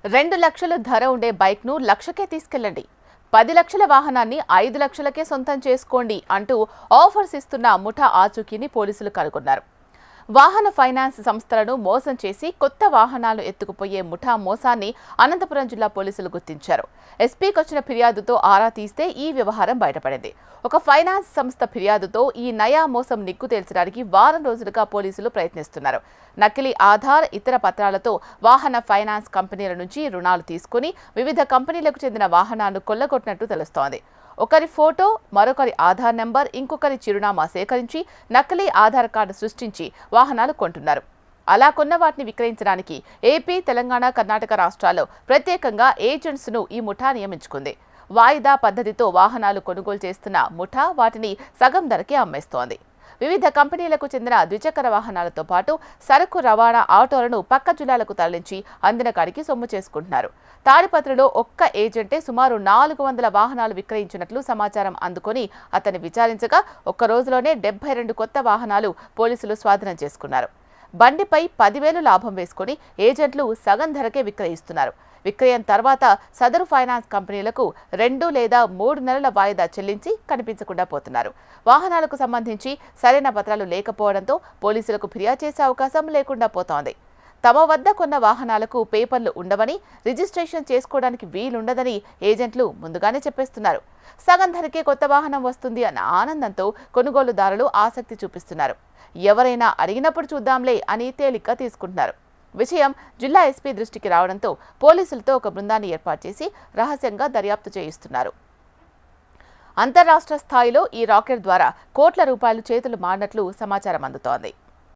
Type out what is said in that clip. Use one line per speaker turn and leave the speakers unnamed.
2 లక్షల ధర ఉండే బైక్ను లక్షకే తీసుకెళ్లండి. 10 లక్షల వాహనాన్ని 5 లక్షలకే సొంతం చేసుకోండి అంటూ ఆఫర్స్ ఇస్తున్న ముఠా ఆచూకీని పోలీసులు కనుగొన్నారు. వాహన ఫైనాన్స్ సంస్థలను మోసం చేసి కొత్త వాహనాలు ఎత్తుకుపోయే ముఠా మోసాన్ని అనంతపురం జిల్లా పోలీసులు గుర్తించారు. ఎస్పీకి వచ్చిన ఫిర్యాదుతో ఆరా తీస్తే ఈ వ్యవహారం బయటపడింది. ఒక ఫైనాన్స్ సంస్థ ఫిర్యాదుతో ఈ నయా మోసం నిగ్గు తేల్చడానికి వారం రోజులుగా పోలీసులు ప్రయత్నిస్తున్నారు. నకిలీ ఆధార్, ఇతర పత్రాలతో వాహన ఫైనాన్స్ కంపెనీల నుంచి రుణాలు తీసుకుని వివిధ కంపెనీలకు చెందిన వాహనాలను కొల్లగొట్టినట్టు తెలుస్తోంది. ఒకరి ఫోటో, మరొకరి ఆధార్ నెంబర్, ఇంకొకరి చిరునామా సేకరించి నకిలీ ఆధార్ కార్డు సృష్టించి వాహనాలు కొంటున్నారు. అలా కొన్న వాటిని విక్రయించడానికి ఏపీ, తెలంగాణ, కర్ణాటక రాష్ట్రాల్లో ప్రత్యేకంగా ఏజెంట్స్ను ఈ ముఠా నియమించుకుంది. వాయిదా పద్ధతితో వాహనాలు కొనుగోలు చేస్తున్న ముఠా వాటిని సగం ధరకే అమ్మేస్తోంది. వివిధ కంపెనీలకు చెందిన ద్విచక్ర వాహనాలతో పాటు సరుకు రవాణా ఆటోలను పక్క జిల్లాలకు తరలించి అందిన కాడికి సొమ్ము చేసుకుంటున్నారు. తాడిపత్రిలో ఒక్క ఏజెంటే సుమారు 400 వాహనాలు విక్రయించినట్లు సమాచారం అందుకొని అతన్ని విచారించగా ఒక్క రోజులోనే 72 కొత్త వాహనాలు పోలీసులు స్వాధీనం చేసుకున్నారు. బండిపై 10,000 లాభం వేసుకుని ఏజెంట్లు సగం ధరకే విక్రయిస్తున్నారు. విక్రయం తర్వాత సదరు ఫైనాన్స్ కంపెనీలకు 2 లేదా 3 నెలల వాయిదా చెల్లించి కనిపించకుండా పోతున్నారు. వాహనాలకు సంబంధించి సరైన పత్రాలు లేకపోవడంతో పోలీసులకు ఫిర్యాదు చేసే అవకాశం లేకుండా పోతోంది. తమ వద్ద కొన్న వాహనాలకు పేపర్లు ఉండవని, రిజిస్ట్రేషన్ చేసుకోవడానికి వీలుండదని ఏజెంట్లు ముందుగానే చెప్పేస్తున్నారు. సగం ధరకే కొత్త వాహనం వస్తుంది అన్న ఆనందంతో కొనుగోలుదారులు ఆసక్తి చూపిస్తున్నారు. ఎవరైనా అడిగినప్పుడు చూద్దాంలే అని తేలిగ్గా తీసుకుంటున్నారు. విషయం జిల్లా ఎస్పీ దృష్టికి రావడంతో పోలీసులతో ఒక బృందాన్ని ఏర్పాటు చేసి రహస్యంగా దర్యాప్తు చేయిస్తున్నారు. అంతర్రాష్ట్ర స్థాయిలో ఈ రాకెట్ ద్వారా కోట్ల రూపాయలు చేతులు మారినట్లు సమాచారం అందుతోంది.